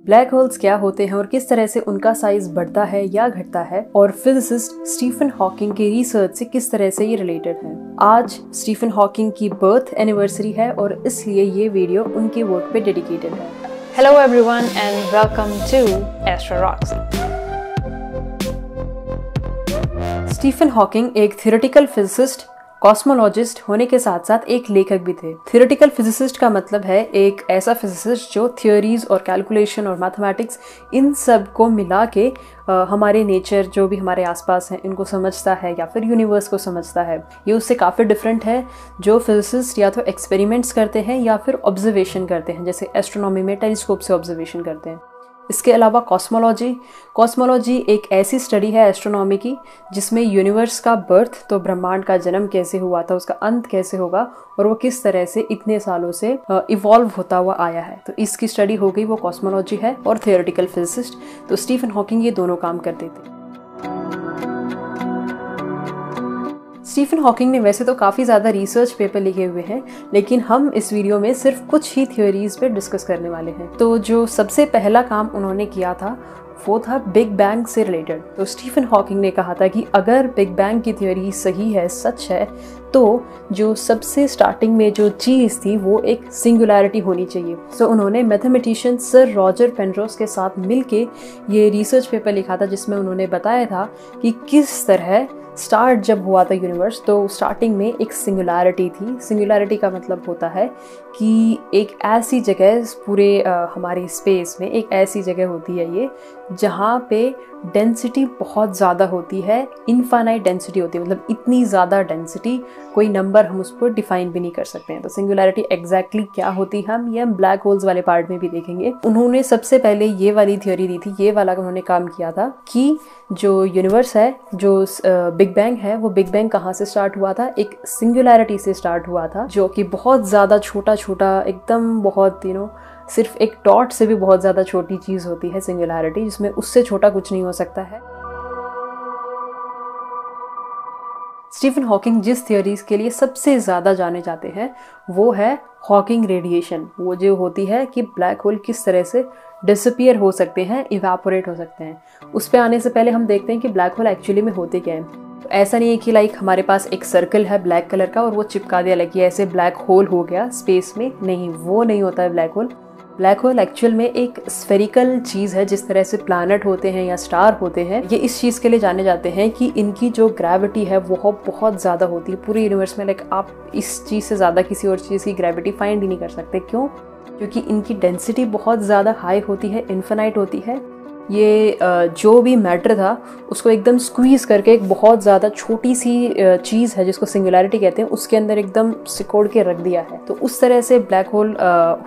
Black holes क्या होते हैं और किस तरह से उनका साइज बढ़ता है या घटता है, और फिजिसिस्ट स्टीफन हॉकिंग की रिसर्च से किस तरह से ये रिलेटेड है। आज स्टीफन हॉकिंग की बर्थ एनिवर्सरी है और इसलिए ये वीडियो उनके वर्क पे डेडिकेटेड है। Hello everyone and welcome to Astro Rocks। Stephen Hawking एक थियोरेटिकल फिजिसिस्ट, कॉस्मोलॉजिस्ट होने के साथ साथ एक लेखक भी थे। थियोरेटिकल फिजिसिस्ट का मतलब है एक ऐसा फिजिसिस्ट जो थियोरीज और कैलकुलेशन और मैथमेटिक्स इन सब को मिला के हमारे नेचर जो भी हमारे आसपास हैं इनको समझता है या फिर यूनिवर्स को समझता है। ये उससे काफ़ी डिफरेंट है जो फिजिसिस्ट या तो एक्सपेरिमेंट्स करते हैं या फिर ऑब्जर्वेशन करते हैं, जैसे एस्ट्रोनॉमी में टेलीस्कोप से ऑब्जर्वेशन करते हैं। इसके अलावा कॉस्मोलॉजी एक ऐसी स्टडी है एस्ट्रोनॉमी की जिसमें यूनिवर्स का बर्थ, तो ब्रह्मांड का जन्म कैसे हुआ था, उसका अंत कैसे होगा और वो किस तरह से इतने सालों से इवॉल्व होता हुआ आया है, तो इसकी स्टडी हो गई, वो कॉस्मोलॉजी है। और थियोरेटिकल फिजिसिस्ट, तो स्टीफन हॉकिंग ये दोनों काम करते थे। स्टीफन हॉकिंग ने वैसे तो काफ़ी ज़्यादा रिसर्च पेपर लिखे हुए हैं, लेकिन हम इस वीडियो में सिर्फ कुछ ही थ्योरीज पे डिस्कस करने वाले हैं। तो जो सबसे पहला काम उन्होंने किया था वो था बिग बैंग से रिलेटेड। तो स्टीफन हॉकिंग ने कहा था कि अगर बिग बैंग की थ्योरी सही है, सच है, तो जो सबसे स्टार्टिंग में जो चीज़ थी वो एक सिंगुलैरिटी होनी चाहिए। सो उन्होंने मैथमेटिशियन सर रॉजर पेनरोज के साथ मिलके ये रिसर्च पेपर लिखा था जिसमें उन्होंने बताया था कि किस तरह स्टार्ट जब हुआ था यूनिवर्स, तो स्टार्टिंग में एक सिंगुलैरिटी थी। सिंगुलैरिटी का मतलब होता है कि एक ऐसी जगह पूरे हमारी स्पेस में एक ऐसी जगह होती है ये जहाँ पे डेंसिटी बहुत ज़्यादा होती है, इनफाइनाइट डेंसिटी होती है, मतलब इतनी ज़्यादा डेंसिटी कोई नंबर हम उसको डिफाइन भी नहीं कर सकते हैं। तो सिंगुलैरिटी एग्जैक्टली क्या होती है हम ये ब्लैक होल्स वाले पार्ट में भी देखेंगे। उन्होंने सबसे पहले ये वाली थ्योरी दी थी, ये वाला उन्होंने काम किया था कि जो यूनिवर्स है, जो बिग बैंग है, वो बिग बैंग कहाँ से स्टार्ट हुआ था, एक सिंगुलैरिटी से स्टार्ट हुआ था जो कि बहुत ज़्यादा छोटा एकदम बहुत सिर्फ एक डॉट से भी बहुत ज़्यादा छोटी चीज़ होती है सिंगुलैरिटी, जिसमें उससे छोटा कुछ नहीं हो सकता है। स्टीफन हॉकिंग जिस थ्योरीज के लिए सबसे ज़्यादा जाने जाते हैं वो है हॉकिंग रेडिएशन। वो जो होती है कि ब्लैक होल किस तरह से डिसअपियर हो सकते हैं, इवेपोरेट हो सकते हैं। उस पे आने से पहले हम देखते हैं कि ब्लैक होल एक्चुअली में होते क्या हैं। तो ऐसा नहीं है कि लाइक हमारे पास एक सर्कल है ब्लैक कलर का और वो चिपका दिया कि ऐसे ब्लैक होल हो गया स्पेस में, नहीं, वो नहीं होता है black hole. Black hole actual में एक स्फेरिकल चीज़ है, जिस तरह से प्लैनेट होते हैं या स्टार होते हैं। ये इस चीज़ के लिए जाने जाते हैं कि इनकी जो ग्रेविटी है वो बहुत ज़्यादा होती है पूरे यूनिवर्स में। लाइक आप इस चीज़ से ज़्यादा किसी और चीज़ की ग्रेविटी फाइंड ही नहीं कर सकते। क्यों? क्योंकि इनकी डेंसिटी बहुत ज़्यादा हाई होती है, इन्फिनाइट होती है। ये जो भी मैटर था उसको एकदम स्क्वीज़ करके एक बहुत ज़्यादा छोटी सी चीज़ है जिसको सिंगुलैरिटी कहते हैं, उसके अंदर एकदम सिकोड़ के रख दिया है। तो उस तरह से ब्लैक होल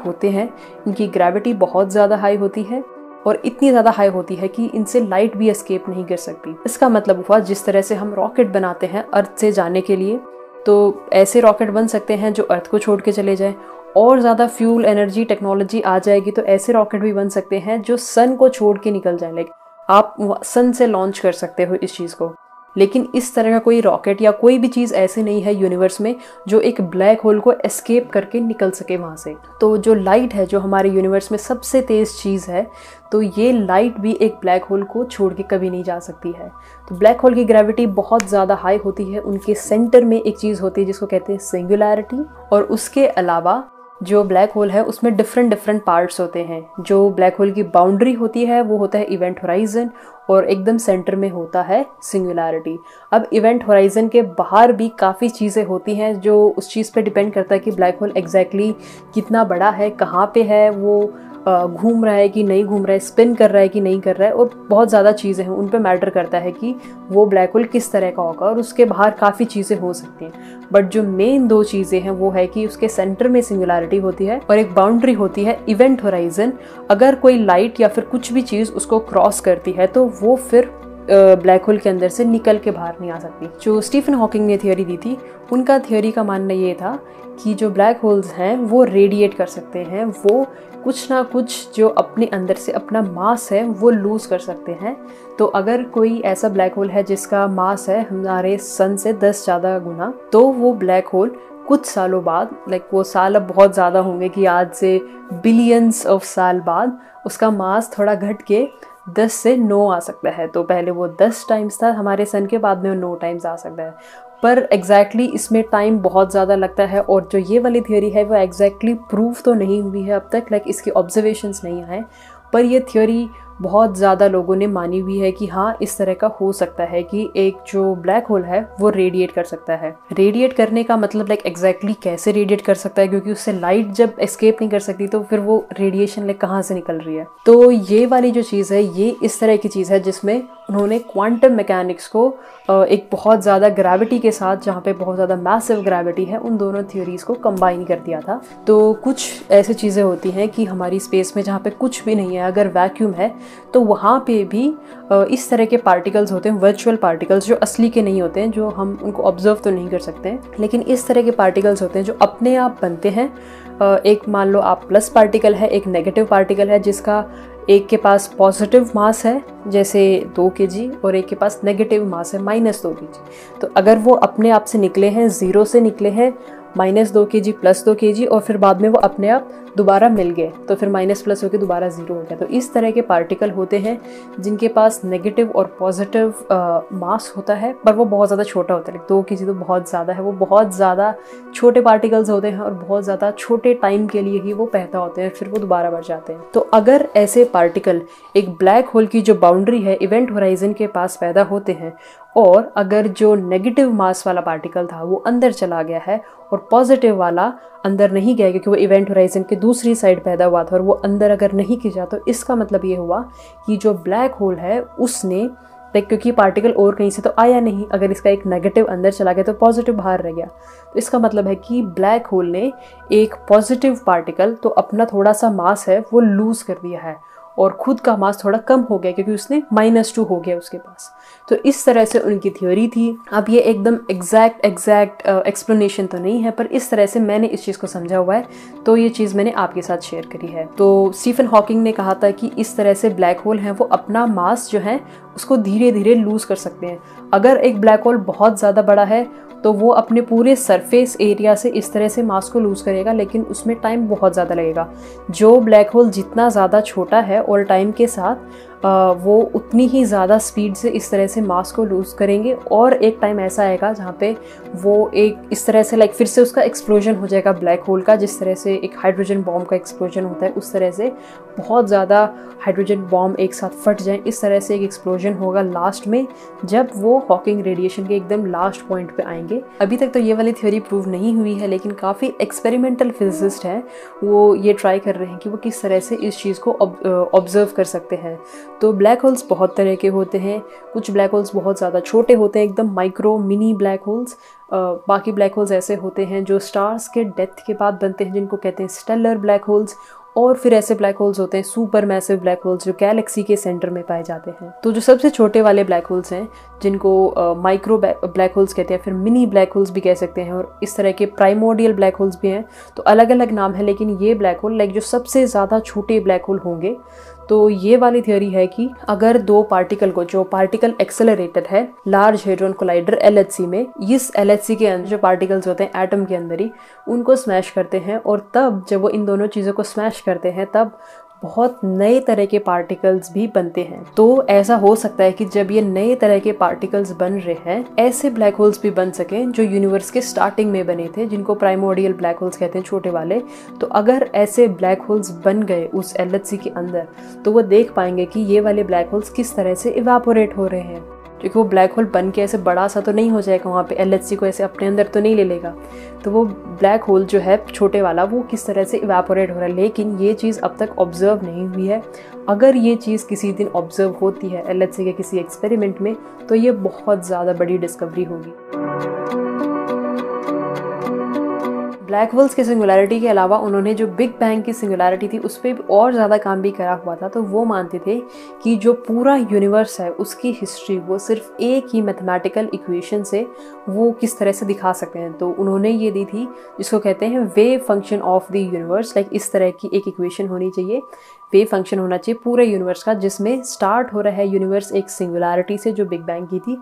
होते हैं। इनकी ग्रेविटी बहुत ज़्यादा हाई होती है और इतनी ज़्यादा हाई होती है कि इनसे लाइट भी एस्केप नहीं कर सकती। इसका मतलब हुआ जिस तरह से हम रॉकेट बनाते हैं अर्थ से जाने के लिए, तो ऐसे रॉकेट बन सकते हैं जो अर्थ को छोड़ के चले जाएं। और ज़्यादा फ्यूल एनर्जी टेक्नोलॉजी आ जाएगी तो ऐसे रॉकेट भी बन सकते हैं जो सन को छोड़ के निकल जाए। लाइक आप सन से लॉन्च कर सकते हो इस चीज़ को। लेकिन इस तरह का कोई रॉकेट या कोई भी चीज़ ऐसी नहीं है यूनिवर्स में जो एक ब्लैक होल को एस्केप करके निकल सके वहाँ से। तो जो लाइट है, जो हमारे यूनिवर्स में सबसे तेज़ चीज़ है, तो ये लाइट भी एक ब्लैक होल को छोड़ के कभी नहीं जा सकती है। तो ब्लैक होल की ग्रेविटी बहुत ज़्यादा हाई होती है। उनके सेंटर में एक चीज़ होती है जिसको कहते हैं सिंगुलैरिटी। और उसके अलावा जो ब्लैक होल है उसमें डिफरेंट पार्ट्स होते हैं। जो ब्लैक होल की बाउंड्री होती है वो होता है इवेंट होराइजन, और एकदम सेंटर में होता है सिंगुलैरिटी। अब इवेंट होराइजन के बाहर भी काफ़ी चीज़ें होती हैं जो उस चीज़ पे डिपेंड करता है कि ब्लैक होल एग्जैक्टली कितना बड़ा है, कहाँ पे है, वो घूम रहा है कि नहीं घूम रहा है, स्पिन कर रहा है कि नहीं कर रहा है, और बहुत ज़्यादा चीज़ें हैं। उन पे मैटर करता है कि वो ब्लैक होल किस तरह का होगा, और उसके बाहर काफ़ी चीज़ें हो सकती हैं। बट जो मेन दो चीज़ें हैं वो है कि उसके सेंटर में सिंगुलैरिटी होती है और एक बाउंड्री होती है इवेंट होराइजन। अगर कोई लाइट या फिर कुछ भी चीज़ उसको क्रॉस करती है तो वो फिर ब्लैक होल के अंदर से निकल के बाहर नहीं आ सकती। जो स्टीफन हॉकिंग ने थ्योरी दी थी, उनका थ्योरी का मानना ये था कि जो ब्लैक होल्स हैं वो रेडिएट कर सकते हैं, वो कुछ ना कुछ जो अपने अंदर से अपना मास है वो लूज़ कर सकते हैं। तो अगर कोई ऐसा ब्लैक होल है जिसका मास है हमारे सन से 10 ज़्यादा गुना, तो वो ब्लैक होल कुछ सालों बाद, लाइक वो साल अब बहुत ज़्यादा होंगे कि आज से बिलियंस ऑफ साल बाद उसका मास थोड़ा घट के 10 से 9 आ सकता है। तो पहले वो 10 टाइम्स था हमारे सन के, बाद में वो 9 टाइम्स आ सकता है। पर एग्जैक्टली इसमें टाइम बहुत ज़्यादा लगता है, और जो ये वाली थ्योरी है वो एग्जैक्टली प्रूफ तो नहीं हुई है अब तक, लाइक इसके ऑब्जर्वेशंस नहीं आए, पर ये थ्योरी बहुत ज़्यादा लोगों ने मानी हुई है कि हाँ इस तरह का हो सकता है कि एक जो ब्लैक होल है वो रेडिएट कर सकता है। रेडिएट करने का मतलब लाइक एग्जैक्टली कैसे रेडिएट कर सकता है, क्योंकि उससे लाइट जब एस्केप नहीं कर सकती तो फिर वो रेडिएशन लाइक कहाँ से निकल रही है। तो ये वाली जो चीज़ है ये इस तरह की चीज़ है जिसमें उन्होंने क्वांटम मैकेनिक्स को एक बहुत ज़्यादा ग्रेविटी के साथ, जहाँ पे बहुत ज़्यादा मैसिव ग्रेविटी है, उन दोनों थ्योरीज को कंबाइन कर दिया था। तो कुछ ऐसी चीज़ें होती हैं कि हमारी स्पेस में जहाँ पे कुछ भी नहीं है, अगर वैक्यूम है तो वहाँ पे भी इस तरह के पार्टिकल्स होते हैं, वर्चुअल पार्टिकल्स, जो असली के नहीं होते हैं, जो हम उनको ऑब्जर्व तो नहीं कर सकते हैं, लेकिन इस तरह के पार्टिकल्स होते हैं जो अपने आप बनते हैं। एक मान लो आप प्लस पार्टिकल है, एक नेगेटिव पार्टिकल है, जिसका एक के पास पॉजिटिव मास है जैसे 2 kg और एक के पास नेगेटिव मास है -2 kg। तो अगर वो अपने आप से निकले हैं, 0 से निकले हैं, -2 kg +2 kg, और फिर बाद में वो अपने आप दोबारा मिल गए, तो फिर माइनस प्लस होकर दोबारा 0 हो गया। तो इस तरह के पार्टिकल होते हैं जिनके पास नेगेटिव और पॉजिटिव मास होता है, पर वो बहुत ज़्यादा छोटा होता है। 2 kg तो बहुत ज़्यादा है, वो बहुत ज़्यादा छोटे पार्टिकल्स होते हैं और बहुत ज़्यादा छोटे टाइम के लिए ही वो पैदा होते हैं, फिर वो दोबारा बढ़ जाते हैं। तो अगर ऐसे पार्टिकल एक ब्लैक होल की जो बाउंड्री है इवेंट होराइजन के पास पैदा होते हैं, और अगर जो नेगेटिव मास वाला पार्टिकल था वो अंदर चला गया है और पॉजिटिव वाला अंदर नहीं गया क्योंकि वो इवेंट होराइजन के दूसरी साइड पैदा हुआ था, और वो अंदर अगर नहीं खिंचा, तो इसका मतलब ये हुआ कि जो ब्लैक होल है उसने क्योंकि पार्टिकल और कहीं से तो आया नहीं, अगर इसका एक नेगेटिव अंदर चला गया तो पॉजिटिव बाहर रह गया, तो इसका मतलब है कि ब्लैक होल ने एक पॉजिटिव पार्टिकल तो अपना थोड़ा सा मास है वो लूज कर दिया है, और खुद का मास थोड़ा कम हो गया क्योंकि उसने -2 हो गया उसके पास। तो इस तरह से उनकी थ्योरी थी। अब ये एकदम एग्जैक्ट एक्सप्लेनेशन तो नहीं है, पर इस तरह से मैंने इस चीज़ को समझा हुआ है, तो ये चीज़ मैंने आपके साथ शेयर करी है। तो स्टीफन हॉकिंग ने कहा था कि इस तरह से ब्लैक होल हैं वो अपना मास जो है उसको धीरे धीरे लूज कर सकते हैं। अगर एक ब्लैक होल बहुत ज़्यादा बड़ा है तो वो अपने पूरे सरफेस एरिया से इस तरह से मास को लूज़ करेगा, लेकिन उसमें टाइम बहुत ज़्यादा लगेगा। जो ब्लैक होल जितना ज़्यादा छोटा है और टाइम के साथ वो उतनी ही ज़्यादा स्पीड से इस तरह से मास को लूज़ करेंगे, और एक टाइम ऐसा आएगा जहाँ पे वो एक इस तरह से फिर से उसका एक्सप्लोजन हो जाएगा ब्लैक होल का, जिस तरह से एक हाइड्रोजन बॉम्ब का एक्सप्लोजन होता है उस तरह से बहुत ज़्यादा हाइड्रोजन बॉम्ब एक साथ फट जाए, इस तरह से एक एक्सप्लोजन होगा लास्ट में, जब वो हॉकिंग रेडिएशन के एकदम लास्ट पॉइंट पे आएंगे। अभी तक तो ये वाली थ्योरी प्रूव नहीं हुई है, लेकिन काफ़ी एक्सपेरिमेंटल फिजिसिस्ट हैं वो ये ट्राई कर रहे हैं कि वो किस तरह से इस चीज़ को ऑब्जर्व कर सकते हैं। तो ब्लैक होल्स बहुत तरह के होते हैं, कुछ ब्लैक होल्स बहुत ज़्यादा छोटे होते हैं, एकदम माइक्रो मिनी ब्लैक होल्स। बाकी ब्लैक होल्स ऐसे होते हैं जो स्टार्स के डेथ के बाद बनते हैं, जिनको कहते हैं स्टेलर ब्लैक होल्स। और फिर ऐसे ब्लैक होल्स होते हैं सुपर मैसिव ब्लैक होल्स जो गैलेक्सी के सेंटर में पाए जाते हैं। तो जो सबसे छोटे वाले ब्लैक होल्स हैं जिनको माइक्रो ब्लैक होल्स कहते हैं, फिर मिनी ब्लैक होल्स भी कह सकते हैं, और इस तरह के प्राइमोर्डियल ब्लैक होल्स भी हैं। तो अलग अलग नाम है, लेकिन ये ब्लैक होल जो सबसे ज़्यादा छोटे ब्लैक होल होंगे। तो ये वाली थ्योरी है कि अगर दो पार्टिकल को, जो पार्टिकल एक्सेलरेटेड है लार्ज हेड्रोन कोलाइडर LHC में, इस LHC के अंदर जो पार्टिकल्स होते हैं एटम के अंदर ही, उनको स्मैश करते हैं, और तब जब वो इन दोनों चीज़ों को स्मैश करते हैं तब बहुत नए तरह के पार्टिकल्स भी बनते हैं। तो ऐसा हो सकता है कि जब ये नए तरह के पार्टिकल्स बन रहे हैं, ऐसे ब्लैक होल्स भी बन सकें जो यूनिवर्स के स्टार्टिंग में बने थे, जिनको प्राइमोर्डियल ब्लैक होल्स कहते हैं, छोटे वाले। तो अगर ऐसे ब्लैक होल्स बन गए उस LHC के अंदर, तो वो देख पाएंगे कि ये वाले ब्लैक होल्स किस तरह से इवेपोरेट हो रहे हैं, क्योंकि वो ब्लैक होल बन के ऐसे बड़ा सा तो नहीं हो जाएगा वहाँ पे, LHC को ऐसे अपने अंदर तो नहीं ले लेगा। तो वो ब्लैक होल जो है छोटे वाला, वो किस तरह से इवेपोरेट हो रहा है। लेकिन ये चीज़ अब तक ऑब्जर्व नहीं हुई है। अगर ये चीज़ किसी दिन ऑब्जर्व होती है LHC के किसी एक्सपेरिमेंट में, तो ये बहुत ज़्यादा बड़ी डिस्कवरी होगी। ब्लैक होल्स की सिंगुलैरिटी के अलावा उन्होंने जो बिग बैंग की सिंगुलैरिटी थी उस पर और ज़्यादा काम भी करा हुआ था। तो वो मानते थे कि जो पूरा यूनिवर्स है उसकी हिस्ट्री वो सिर्फ एक ही मैथमेटिकल इक्वेशन से वो किस तरह से दिखा सकते हैं। तो उन्होंने ये दी थी जिसको कहते हैं wave function of the universe. इस तरह की एक इक्वेशन होनी चाहिए, वेव फंक्शन होना चाहिए पूरे यूनिवर्स का, जिसमें स्टार्ट हो रहा है यूनिवर्स एक सिंगुलैरिटी से जो बिग बैंग की थी,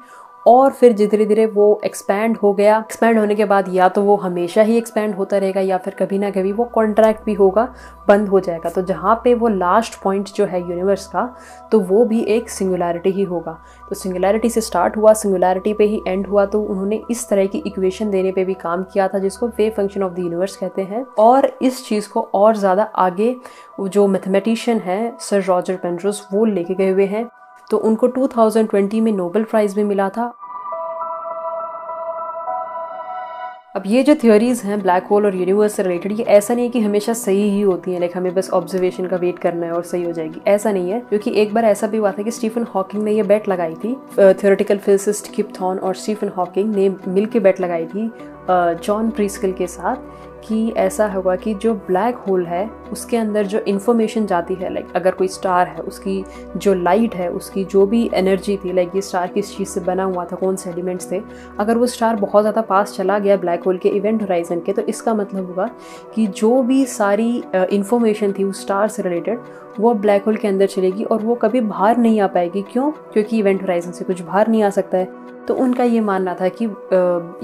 और फिर धीरे धीरे वो एक्सपैंड हो गया। एक्सपैंड होने के बाद या तो वो हमेशा ही एक्सपैंड होता रहेगा या फिर कभी ना कभी वो कॉन्ट्रैक्ट भी होगा, बंद हो जाएगा। तो जहाँ पे वो लास्ट पॉइंट जो है यूनिवर्स का, तो वो भी एक सिंगुलैरिटी ही होगा। तो सिंगुलैरिटी से स्टार्ट हुआ, सिंगुलैरिटी पे ही एंड हुआ। तो उन्होंने इस तरह की इक्वेशन देने पे भी काम किया था जिसको wave function of the universe कहते हैं। और इस चीज़ को और ज़्यादा आगे जो मैथमेटिशियन है सर रॉजर पेनरोज, वो लेके गए हुए हैं। तो उनको 2020 में नोबेल प्राइज़ भी मिला था। अब ये जो थ्योरीज हैं ब्लैक होल और यूनिवर्स से रिलेटेड, ये ऐसा नहीं है कि हमेशा सही ही होती हैं, लाइक हमें बस ऑब्जर्वेशन का वेट करना है और सही हो जाएगी, ऐसा नहीं है। क्योंकि एक बार ऐसा भी हुआ था कि स्टीफन हॉकिंग ने ये बेट लगाई थी, थ्योरेटिकल फिजिसिस्ट किप थॉर्न और स्टीफन हॉकिंग ने मिल के बेट लगाई थी जॉन प्रीस्किल के साथ कि ऐसा होगा कि जो ब्लैक होल है उसके अंदर जो इन्फॉर्मेशन जाती है, लाइक अगर कोई स्टार है उसकी जो लाइट है, उसकी जो भी एनर्जी थी, लाइक ये स्टार किस चीज़ से बना हुआ था, कौन से एलिमेंट्स थे, अगर वो स्टार बहुत ज़्यादा पास चला गया ब्लैक होल के इवेंट होराइजन के, तो इसका मतलब होगा कि जो भी सारी इन्फॉर्मेशन थी उस स्टार से रिलेटेड वो ब्लैक होल के अंदर चलेगी और वो कभी बाहर नहीं आ पाएगी। क्यों? क्योंकि इवेंट होराइजन से कुछ बाहर नहीं आ सकता है। तो उनका ये मानना था कि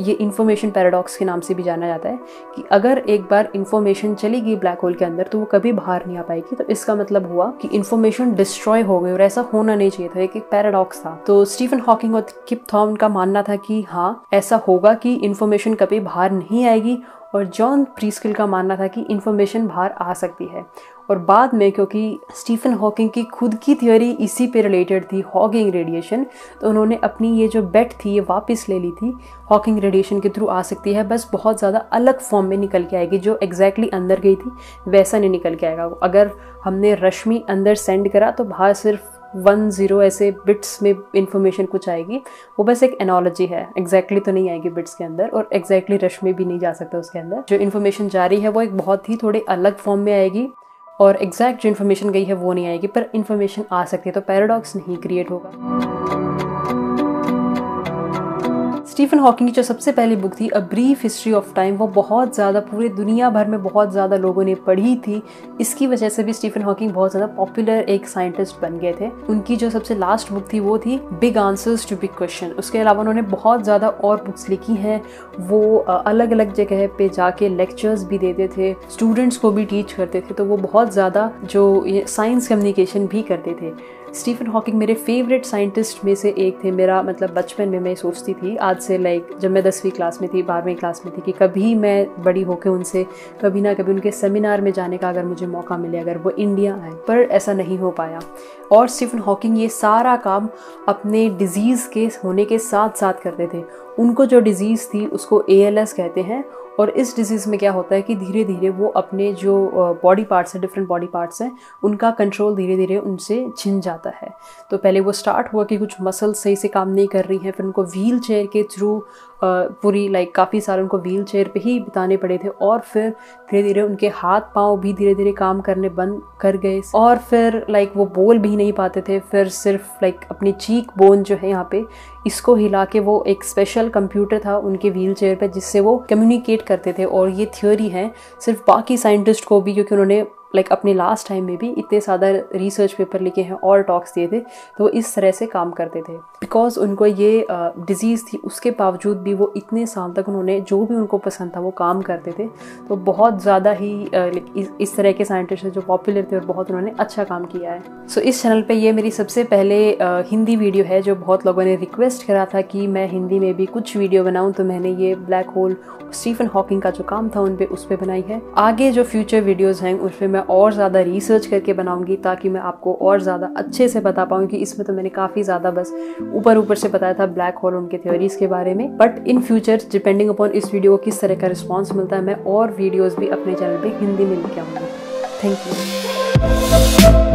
ये इन्फॉर्मेशन पैराडॉक्स के नाम से भी जाना जाता है कि अगर एक बार इन्फॉर्मेशन चली गई ब्लैक होल के अंदर तो वो कभी बाहर नहीं आ पाएगी। तो इसका मतलब हुआ कि इन्फॉर्मेशन डिस्ट्रॉय हो गई और ऐसा होना नहीं चाहिए था, एक पैराडॉक्स था। तो स्टीफन हॉकिंग और किप थॉर्न का मानना था कि हाँ ऐसा होगा कि इन्फॉर्मेशन कभी बाहर नहीं आएगी, और जॉन प्रीस्किल का मानना था कि इन्फॉर्मेशन बाहर आ सकती है। और बाद में क्योंकि स्टीफन हॉकिंग की खुद की थ्योरी इसी पे रिलेटेड थी, हॉकिंग रेडिएशन, तो उन्होंने अपनी ये जो बेट थी ये वापस ले ली थी। हॉकिंग रेडिएशन के थ्रू आ सकती है, बस बहुत ज़्यादा अलग फॉर्म में निकल के आएगी, जो एग्जैक्टली अंदर गई थी वैसा नहीं निकल के आएगा। अगर हमने रश्मि अंदर सेंड करा तो बाहर सिर्फ 1-0 ऐसे बिट्स में इंफॉर्मेशन कुछ आएगी, वो बस एक एनोलॉजी है, एग्जैक्टली तो नहीं आएगी बिट्स के अंदर, और एग्जैक्टली रश्मि भी नहीं जा सकता उसके अंदर। जो इन्फॉर्मेशन जा रही है वो एक बहुत ही थोड़ी अलग फॉर्म में आएगी, और एग्जैक्ट जो इन्फॉर्मेशन गई है वो नहीं आएगी, पर इन्फॉर्मेशन आ सकती है, तो पैराडॉक्स नहीं क्रिएट होगा। स्टीफन हॉकिंग की जो सबसे पहली बुक थी a brief history of time, वो बहुत ज़्यादा पूरे दुनिया भर में बहुत ज़्यादा लोगों ने पढ़ी थी। इसकी वजह से भी स्टीफन हॉकिंग बहुत ज़्यादा पॉपुलर एक साइंटिस्ट बन गए थे। उनकी जो सबसे लास्ट बुक थी वो थी big answers to big question. उसके अलावा उन्होंने बहुत ज़्यादा और बुक्स लिखी हैं। वो अलग अलग जगह पे जाके लेक्चर्स भी देते थे, स्टूडेंट्स को भी टीच करते थे, तो वो बहुत ज़्यादा जो ये साइंस कम्युनिकेशन भी करते थे। स्टीफन हॉकिंग मेरे फेवरेट साइंटिस्ट में से एक थे। मेरा मतलब बचपन में मैं सोचती थी, आज से लाइक जब मैं 10वीं क्लास में थी, 12वीं क्लास में थी, कि कभी मैं बड़ी होकर उनसे कभी ना कभी उनके सेमिनार में जाने का अगर मुझे मौका मिले, अगर वो इंडिया आए, पर ऐसा नहीं हो पाया। और स्टीफन हॉकिंग ये सारा काम अपने डिजीज़ के होने के साथ साथ करते थे। उनको जो डिजीज़ थी उसको ALS कहते हैं, और इस डिजीज़ में क्या होता है कि धीरे धीरे वो अपने जो बॉडी पार्ट्स हैं, डिफरेंट बॉडी पार्ट्स हैं, उनका कंट्रोल धीरे धीरे उनसे छिन जाता है। तो पहले वो स्टार्ट हुआ कि कुछ मसल्स सही से काम नहीं कर रही हैं, फिर उनको व्हील चेयर के थ्रू पूरी लाइक काफ़ी साल उनको व्हील चेयर पे ही बिताने पड़े थे, और फिर धीरे धीरे उनके हाथ पाँव भी धीरे धीरे काम करने बंद कर गए, और फिर लाइक वो बोल भी नहीं पाते थे। फिर सिर्फ लाइक अपनी चीक बोन जो है यहाँ पे, इसको हिला के वो एक स्पेशल कंप्यूटर था उनके व्हील चेयर पे जिससे वो कम्युनिकेट करते थे। और ये थ्योरी है सिर्फ बाकी साइंटिस्ट को भी, क्योंकि उन्होंने लाइक अपने लास्ट टाइम में भी इतने ज़्यादा रिसर्च पेपर लिखे हैं और टॉक्स दिए थे, तो वो इस तरह से काम करते थे। बिकॉज उनको ये डिजीज़ थी, उसके बावजूद भी वो इतने साल तक उन्होंने जो भी उनको पसंद था वो काम करते थे। तो बहुत ज़्यादा ही इस तरह के साइंटिस्ट जो पॉपुलर थे और बहुत उन्होंने अच्छा काम किया है। सो इस चैनल पे ये मेरी सबसे पहले हिंदी वीडियो है, जो बहुत लोगों ने रिक्वेस्ट करा था कि मैं हिंदी में भी कुछ वीडियो बनाऊँ, तो मैंने ये ब्लैक होल स्टीफन हॉकिंग का जो काम था उस पर बनाई है। आगे जो फ्यूचर वीडियोज़ हैं उस पर मैं और ज़्यादा रिसर्च करके बनाऊंगी, ताकि मैं आपको और ज़्यादा अच्छे से बता पाऊँ, कि इसमें तो मैंने काफ़ी ज़्यादा बस ऊपर से बताया था ब्लैक होल, उनके थ्योरीज के बारे में। But in future depending upon इस वीडियो को किस तरह का रिस्पॉन्स मिलता है, मैं और वीडियोज़ भी अपने चैनल पर हिंदी में लेके आऊँगी। Thank you.